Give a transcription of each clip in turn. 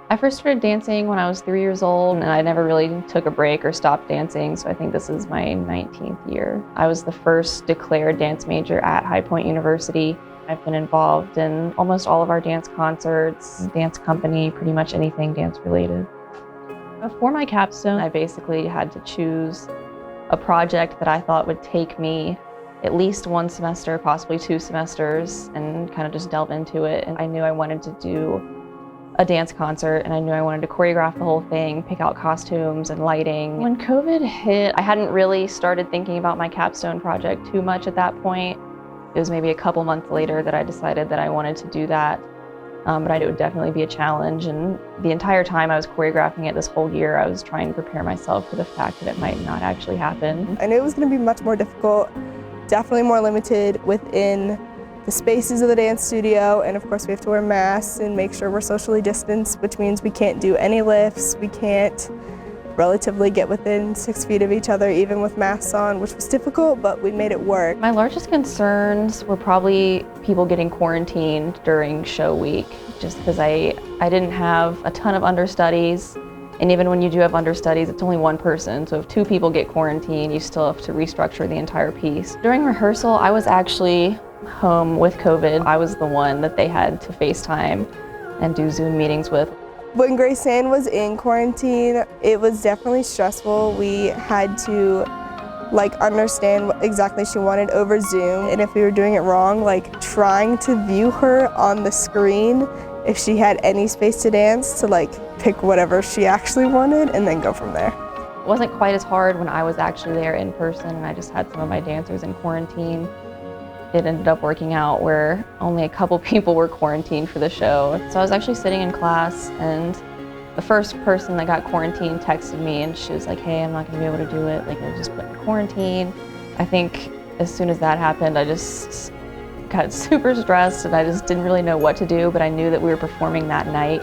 I first started dancing when I was 3 years old, and I never really took a break or stopped dancing, so I think this is my 19th year. I was the first declared dance major at High Point University. I've been involved in almost all of our dance concerts, dance company, pretty much anything dance related. For my capstone, I basically had to choose a project that I thought would take me at least one semester, possibly 2 semesters, and kind of just delve into it. And I knew I wanted to do a dance concert, and I knew I wanted to choreograph the whole thing, pick out costumes and lighting. When COVID hit, I hadn't really started thinking about my capstone project too much at that point. It was maybe a couple months later that I decided that I wanted to do that. But I knew it would definitely be a challenge, and the entire time I was choreographing it this whole year, I was trying to prepare myself for the fact that it might not actually happen. I knew it was going to be much more difficult, definitely more limited within the spaces of the dance studio, and of course we have to wear masks and make sure we're socially distanced, which means we can't do any lifts, we can't relatively get within 6 feet of each other even with masks on, which was difficult, but we made it work. My largest concerns were probably people getting quarantined during show week, just because I didn't have a ton of understudies, and even when you do have understudies, it's only one person, so if 2 people get quarantined, you still have to restructure the entire piece. During rehearsal, I was actually home with COVID. I was the one that they had to FaceTime and do Zoom meetings with. When Grace Ann was in quarantine, it was definitely stressful. We had to understand what exactly she wanted over Zoom, and if we were doing it wrong, trying to view her on the screen if she had any space to dance, to pick whatever she actually wanted and then go from there. It wasn't quite as hard when I was actually there in person and I just had some of my dancers in quarantine. It ended up working out where only a couple people were quarantined for the show. So I was actually sitting in class, and the first person that got quarantined texted me, and she was like, "Hey, I'm not gonna be able to do it. I just put in quarantine." I think as soon as that happened, I just got super stressed and I just didn't really know what to do, but I knew that we were performing that night.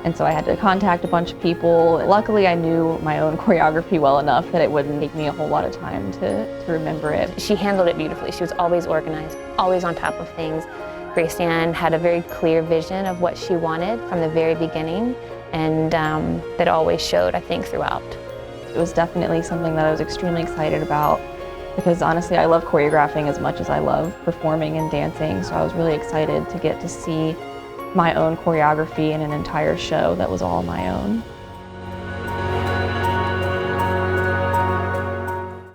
And so I had to contact a bunch of people. Luckily, I knew my own choreography well enough that it wouldn't take me a whole lot of time to remember it. She handled it beautifully. She was always organized, always on top of things. Grace Ann had a very clear vision of what she wanted from the very beginning, and that always showed, I think, throughout. It was definitely something that I was extremely excited about, because honestly, I love choreographing as much as I love performing and dancing, so I was really excited to get to see my own choreography in an entire show that was all my own.